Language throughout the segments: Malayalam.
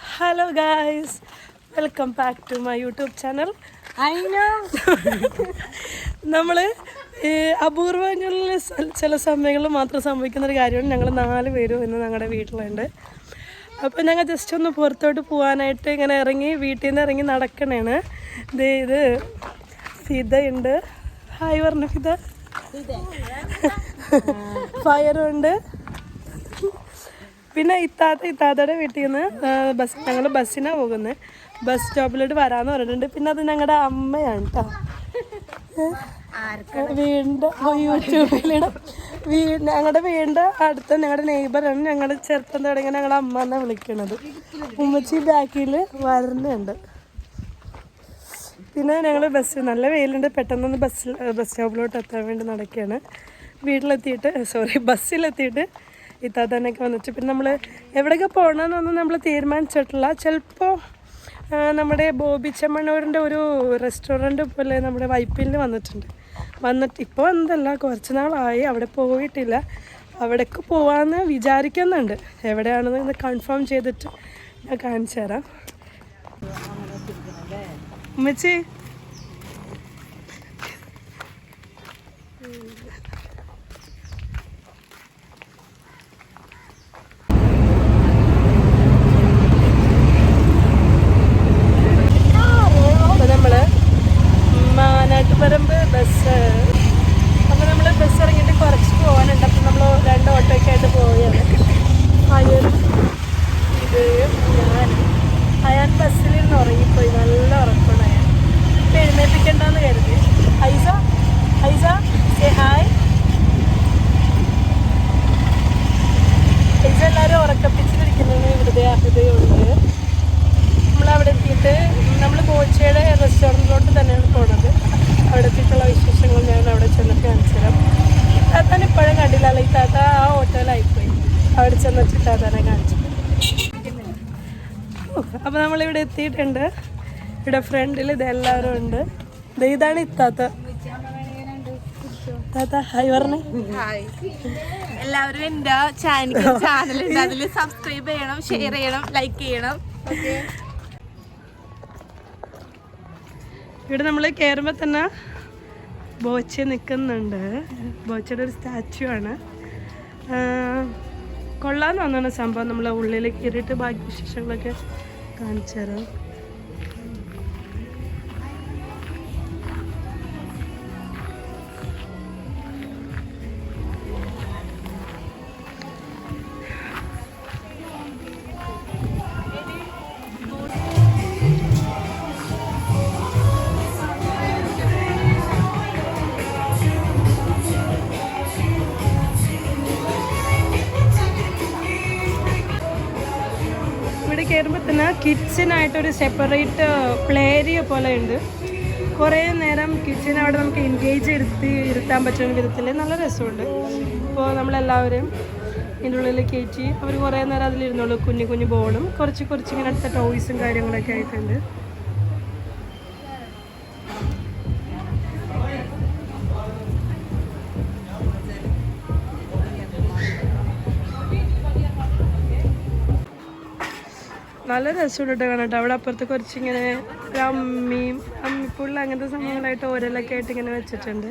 Hello guys, welcome back to my YouTube channel. I know. നമ്മൾ അപൂർവങ്ങളിൽ ചില സമയങ്ങളിൽ മാത്രം സംഭവിക്കുന്നൊരു കാര്യമാണ്. ഞങ്ങൾ 4 പേരും ഇന്ന് ഞങ്ങളുടെ വീട്ടിലുണ്ട്. അപ്പോൾ ഞങ്ങൾ ജസ്റ്റ് ഒന്ന് പുറത്തോട്ട് പോകാനായിട്ട് ഇങ്ങനെ ഇറങ്ങി വീട്ടിൽ നിന്ന് ഇറങ്ങി നടക്കണേണ്. ഇത് ഫിദയുണ്ട്. ഹായ് പറഞ്ഞു ഫിദ. ഫയറുണ്ട്. പിന്നെ ഇത്താത്തയുടെ വീട്ടിൽ നിന്ന് ഞങ്ങൾ ബസ്സിനാണ് പോകുന്നത്. ബസ് സ്റ്റോപ്പിലോട്ട് വരാമെന്ന് പറഞ്ഞിട്ടുണ്ട്. പിന്നെ അത് ഞങ്ങളുടെ അമ്മയാണ് കേട്ടോ. വീടിൻ്റെ യൂട്യൂബിലിടും. ഞങ്ങളുടെ വീടിൻ്റെ അടുത്ത ഞങ്ങളുടെ നെയ്ബറാണ്. ഞങ്ങളുടെ ചെറുപ്പം തുടങ്ങി ഞങ്ങളുടെ അമ്മ എന്നാണ് വിളിക്കുന്നത്. ഉമ്മച്ചി ബാക്കിൽ വരുന്നുണ്ട്. പിന്നെ ഞങ്ങൾ നല്ല വെയിലുണ്ട്. പെട്ടെന്നൊന്ന് ബസ് സ്റ്റോപ്പിലോട്ട് എത്താൻ വേണ്ടി നടക്കുകയാണ്. ബസ്സിലെത്തിയിട്ട് ഇത്താത്തനൊക്കെ വന്നിട്ട് പിന്നെ നമ്മൾ എവിടെയൊക്കെ പോകണമെന്നൊന്നും നമ്മൾ തീരുമാനിച്ചിട്ടില്ല. ചിലപ്പോൾ നമ്മുടെ ബോബി ചെമ്മണ്ണൂരിൻ്റെ ഒരു റെസ്റ്റോറൻറ്റ് പോലെ നമ്മുടെ വൈപ്പിലിൽ വന്നിട്ട് ഇപ്പോൾ എന്തല്ല കുറച്ച് നാളായി അവിടെ പോയിട്ടില്ല. അവിടേക്ക് പോകാമെന്ന് വിചാരിക്കുന്നുണ്ട്. എവിടെയാണെന്ന് കൺഫേം ചെയ്തിട്ട് ഞാൻ കാണിച്ചു തരാം. ഉമ്മച്ചി മാനാട്ടുപറമ്പ് ബസ്. അപ്പോൾ നമ്മൾ ബസ് ഇറങ്ങിയിട്ട് കുറച്ച് പോകാനുണ്ട്. അപ്പം നമ്മൾ 2 ഓട്ടോയൊക്കെ ആയിട്ട് പോവുകയാണ്. അയാൻ ബസ്സിലിരുന്ന് ഉറങ്ങിപ്പോയി. നല്ല ഉറക്കമാണ് അയാൻ. ഇപ്പം എഴുന്നേൽപ്പിക്കണ്ടെന്ന് കരുതി. ഐസ സേ ഹായ്. ഐസ എല്ലാവരും ഉറക്കപ്പിച്ചിരിക്കുന്നത് ഹൃദയമുണ്ട്. നമ്മളവിടെ എത്തിയിട്ട് നമ്മൾ ബോച്ചയുടെ റെസ്റ്റോറൻറ്റിലോട്ട് തന്നെയാണ് പോകുന്നത്. അവിടെ എത്തിയിട്ടുള്ള വിശേഷങ്ങൾ ഞാൻ അവിടെ ചെന്നിട്ട് കാണിച്ചു തരാം. താത്താൻ ഇപ്പോഴും കണ്ടില്ല. അല്ലെങ്കിൽ താത്ത ആ ഹോട്ടലായിപ്പോയി. അവിടെ ചെന്നിട്ട് താത്താനെ കാണിച്ചു. അപ്പോൾ നമ്മളിവിടെ എത്തിയിട്ടുണ്ട്. ഇവിടെ ഫ്രണ്ടിൽ ഇതെല്ലാവരും ഉണ്ട്. ഇതാണ് ഇത്താത്ത. താത്ത ഹായ് പറഞ്ഞേ. എല്ലാവരും എൻ്റെ ചാനലുണ്ട്, അതിൽ സബ്സ്ക്രൈബ് ചെയ്യണം, ഷെയർ ചെയ്യണം, ലൈക്ക് ചെയ്യണം. ഇവിടെ നമ്മൾ കയറുമ്പോൾ തന്നെ ബോച്ച നിൽക്കുന്നുണ്ട്. ബോച്ചയുടെ ഒരു സ്റ്റാച്ചു ആണ്. കൊള്ളാന്ന് തോന്നുന്ന സംഭവം. നമ്മൾ ഉള്ളിൽ കയറിയിട്ട് ബാക്കി വിശേഷങ്ങളൊക്കെ കാണിച്ചു തരാം. കയറുമ്പോൾ തന്നെ കിച്ചനായിട്ടൊരു സെപ്പറേറ്റ് പ്ലേ ഏരിയ പോലെ ഉണ്ട്. കുറേ നേരം കിച്ചൻ അവിടെ നമുക്ക് എൻഗേജ് ഇരുത്താൻ പറ്റുന്ന വിധത്തിൽ നല്ല രസമുണ്ട്. അപ്പോൾ നമ്മളെല്ലാവരും ഇതിൻ്റെ ഉള്ളിൽ കയറ്റി അവർ കുറേ നേരം അതിലിരുന്നുള്ളൂ. കുഞ്ഞു ബോളും കുറച്ച് ഇങ്ങനെ അടുത്ത ടോയ്സും കാര്യങ്ങളൊക്കെ ആയിട്ടുണ്ട്. നല്ല രസമുണ്ട് കാണട്ടെ. അവിടെ അപ്പുറത്ത് കുറച്ചിങ്ങനെ ഒരു അമ്മിപ്പുള്ള അങ്ങനത്തെ സംഭവങ്ങളായിട്ട് ഓരോലൊക്കെ ആയിട്ട് ഇങ്ങനെ വെച്ചിട്ടുണ്ട്.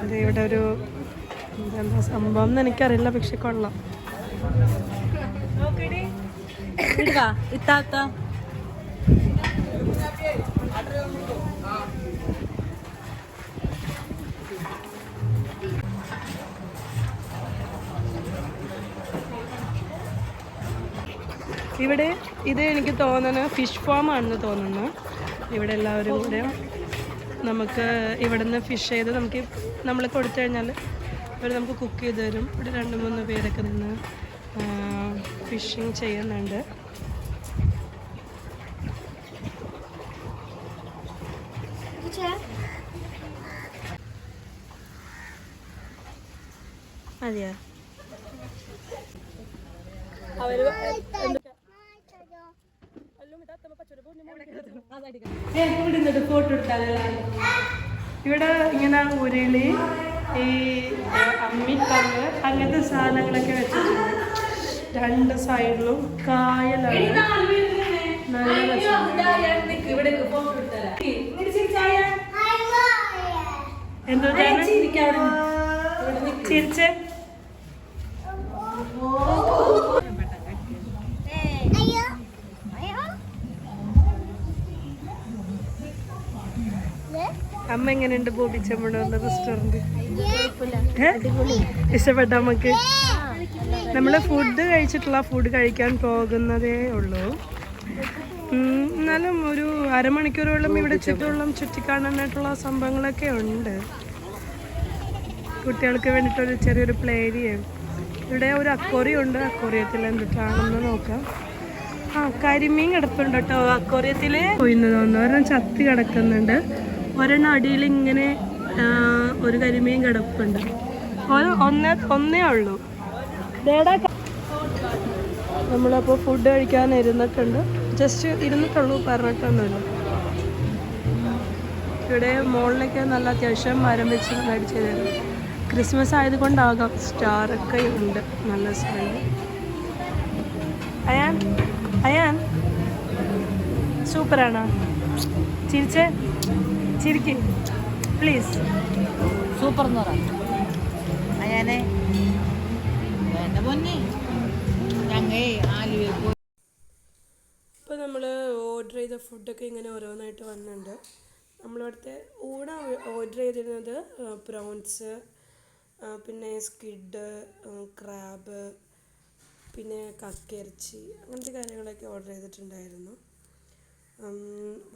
അത് ഇവിടെ ഒരു എന്താ സംഭവം എന്ന് എനിക്കറിയില്ല, പക്ഷെ കൊള്ളാം. ഇവിടെ ഇത് എനിക്ക് തോന്നുന്നു ഫിഷ് ഫാം ആണെന്ന് തോന്നുന്നു. ഇവിടെ എല്ലാവരും കൂടെ നമുക്ക് ഇവിടെ നിന്ന് ഫിഷ് ചെയ്ത് നമ്മൾ കൊടുത്തു കഴിഞ്ഞാൽ അവർ നമുക്ക് കുക്ക് ചെയ്ത് തരും. ഇവിടെ 2-3 പേരൊക്കെ നിന്ന് ഫിഷിങ് ചെയ്യുന്നുണ്ട്. അതെയാ അവർ ഫോട്ടോ എടുത്താലേ. ഇവിടെ ഇങ്ങനെ ഉരുളി, ഈ അമ്മിക്കല്ല് അങ്ങനത്തെ സാധനങ്ങളൊക്കെ വെച്ചിട്ടുണ്ട്. രണ്ട് സൈഡിലും കായലാണ്. നല്ല രസമുണ്ട്. എന്തോ ചിരിച്ച് അമ്മ എങ്ങനെയുണ്ട് ബോബി ചെമ്മണ്ണൂരിന്റെ റെസ്റ്റോറന്റ്? ഇഷ്ടപ്പെട്ട നമുക്ക്? നമ്മള് ഫുഡ് കഴിച്ചിട്ടുള്ള ഫുഡ് കഴിക്കാൻ പോകുന്നതേ ഉള്ളൂ. എന്നാലും ഒരു അരമണിക്കൂറോളം ഇവിടെ ചുറ്റിക്കാണാനായിട്ടുള്ള സംഭവങ്ങളൊക്കെ ഉണ്ട്. കുട്ടികൾക്ക് വേണ്ടിയിട്ടൊരു ചെറിയൊരു പ്ലേ ഏരിയയും ഇവിടെ ഒരു അക്വേറിയം ഉണ്ട്. അക്വേറിയത്തിൽ എന്തിട്ടാണെന്ന് നോക്കാം. കരിമീൻ കിടപ്പുണ്ട് കേട്ടോ അക്വേറിയത്തിൽ. പോയിന്ന് ഒരെണ്ണം ചത്തി കിടക്കുന്നുണ്ട്. ഒരെണ്ണം അടിയിൽ ഇങ്ങനെ ഒരു കരിമീൻ കിടപ്പുണ്ട്. ഒന്നേ ഉള്ളൂ. നമ്മളപ്പോൾ ഫുഡ് കഴിക്കാൻ ഇരുന്നിട്ടുണ്ട്. ജസ്റ്റ് ഇരുന്നിട്ടുള്ളൂ, പറഞ്ഞിട്ടൊന്നുമില്ല. ഇവിടെ മുകളിലൊക്കെ നല്ല അത്യാവശ്യം മരം വെച്ച് മേടിച്ചു തരും. ക്രിസ്മസ് ആയതുകൊണ്ടാകാം സ്റ്റാറൊക്കെ ഉണ്ട്. നല്ല സ്മെല്ല്. അയാൻ സൂപ്പറാണോ? ചിരിച്ചേ, ചിരിക്ക് പ്ലീസ്. സൂപ്പർ എന്ന് പറയാം. അയാനെ വേണ്ട പൊന്നെ. ഞങ്ങൾ ആലുവയിൽ പോയി. ഇപ്പോൾ നമ്മൾ ഓർഡർ ചെയ്ത ഫുഡൊക്കെ ഇങ്ങനെ ഓരോന്നായിട്ട് വന്നിട്ടുണ്ട്. നമ്മളിവിടുത്തെ ഊണ് ഓർഡർ ചെയ്തിരുന്നത് പ്രോൺസ്, പിന്നെ സ്ക്വിഡ്, ക്രാബ്, പിന്നെ കക്കയിറച്ചി, അങ്ങനത്തെ കാര്യങ്ങളൊക്കെ ഓർഡർ ചെയ്തിട്ടുണ്ടായിരുന്നു.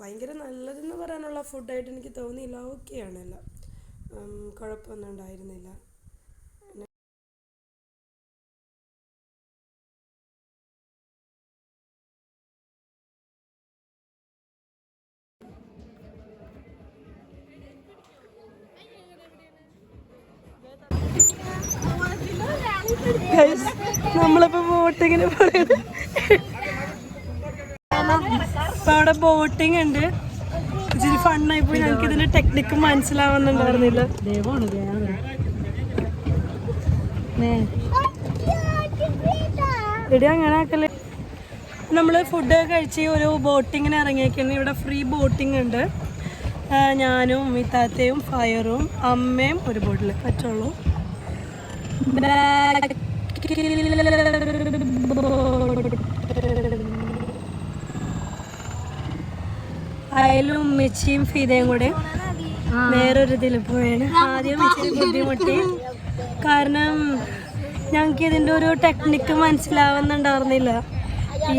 ഭയങ്കര നല്ലതെന്ന് പറയാനുള്ള ഫുഡായിട്ട് എനിക്ക് തോന്നിയില്ല. ഓക്കെയാണല്ലോ, കുഴപ്പമൊന്നും ഉണ്ടായിരുന്നില്ല. നമ്മളിപ്പോ ബോട്ടിങ്ങിന് പറയുന്നത് ഇപ്പൊ അവിടെ ബോട്ടിങ് ഉണ്ട്. ഇച്ചിരി ഫണ്ണായി പോയി. ഞങ്ങൾക്ക് ഇതിന്റെ ടെക്നിക്ക് മനസ്സിലാവുന്നുണ്ടായിരുന്നില്ല. ഇവിടെ അങ്ങനെ ആക്കല്ലേ. നമ്മള് ഫുഡ് കഴിച്ച് ഒരു ബോട്ടിങ്ങിന് ഇറങ്ങിയേക്കുന്നത്. ഇവിടെ ഫ്രീ ബോട്ടിങ് ഉണ്ട്. ഞാനും ഇത്താത്തയും ഫയറും അമ്മയും ഒരു ബോട്ടിൽ പറ്റുള്ളൂ. അയലും ഉമ്മച്ചിയും ഫിദയും കൂടെ വേറൊരു ഇതിൽ പോയാണ്. ആദ്യം ഇച്ചിരി ബുദ്ധിമുട്ടി, കാരണം ഞങ്ങൾക്ക് ഇതിൻ്റെ ഒരു ടെക്നിക്ക് മനസ്സിലാവുന്നുണ്ടായിരുന്നില്ല.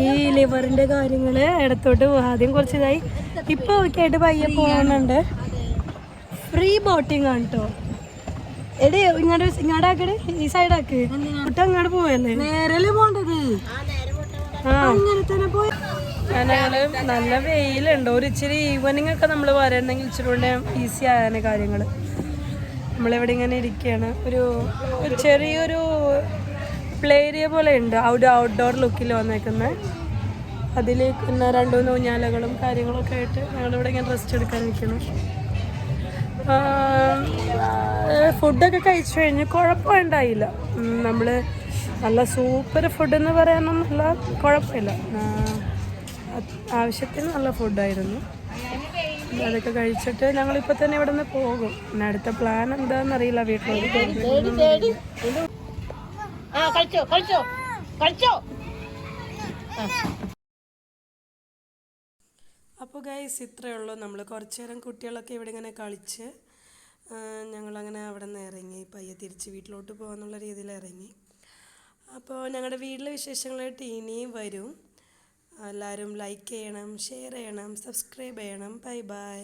ഈ ലിവറിൻ്റെ കാര്യങ്ങൾ ഇടത്തോട്ട് ആദ്യം കുറച്ചിതായി. ഇപ്പോൾ ഓക്കെ ആയിട്ട് പയ്യെ പോകുന്നുണ്ട്. ഫ്രീ ബോട്ടിംഗ് ആണ് കേട്ടോ. എടേ ഇങ്ങോട്ടാക്കട്, ഈ സൈഡാക്ക്. കുട്ടി അങ്ങോട്ട് പോയല്ലേ, നേരല്ലേ പോണ്ടത്. അങ്ങനെ തന്നെ പോയി. ഞങ്ങള് നല്ല വെയിലുണ്ട്. ഒരു ഇച്ചിരി ഈവനിങ് ഒക്കെ നമ്മൾ വരണമെങ്കിൽ ഇച്ചിരി കൂടെ ഈസി ആയാണ് കാര്യങ്ങൾ. നമ്മളിവിടെ ഇങ്ങനെ ഇരിക്കുകയാണ്. ഒരു ചെറിയൊരു പ്ലേ ഏരിയ പോലെ ഉണ്ട്. ഔട്ട്ഡോർ ലുക്കിൽ വന്നേക്കുന്നത്. അതിൽ പിന്നെ 2-3 ഊഞ്ഞാലകളും കാര്യങ്ങളൊക്കെ ആയിട്ട് ഞങ്ങളിവിടെ ഇങ്ങനെ റെസ്റ്റ് എടുക്കാൻ നിൽക്കണം. ഫുഡൊക്കെ കഴിച്ചു കഴിഞ്ഞ് കുഴപ്പമുണ്ടായില്ല. നമ്മൾ നല്ല സൂപ്പർ ഫുഡെന്ന് പറയാനൊന്നുമില്ല, കുഴപ്പമില്ല. ആവശ്യത്തിന് നല്ല ഫുഡായിരുന്നു. അതൊക്കെ കഴിച്ചിട്ട് ഞങ്ങളിപ്പോൾ തന്നെ ഇവിടെ നിന്ന് പോകും. പിന്നെ അടുത്ത പ്ലാൻ എന്താണെന്നറിയില്ല. വീട്ടിലേക്ക് അപ്പോൾ ഗൈസ് ഇത്രയേ ഉള്ളൂ. നമ്മൾ കുറച്ച് നേരം കുട്ടികളൊക്കെ ഇവിടെ ഇങ്ങനെ കളിച്ച് ഞങ്ങളങ്ങനെ അവിടെ നിന്ന് ഇറങ്ങി. പയ്യെ തിരിച്ച് വീട്ടിലോട്ട് പോകാന്നുള്ള രീതിയിൽ ഇറങ്ങി. അപ്പോൾ ഞങ്ങളുടെ വീട്ടിലെ വിശേഷങ്ങളായിട്ട് ഇനിയും വരും. എല്ലാവരും ലൈക്ക് ചെയ്യണം, ഷെയർ ചെയ്യണം, സബ്സ്ക്രൈബ് ചെയ്യണം. Bye bye.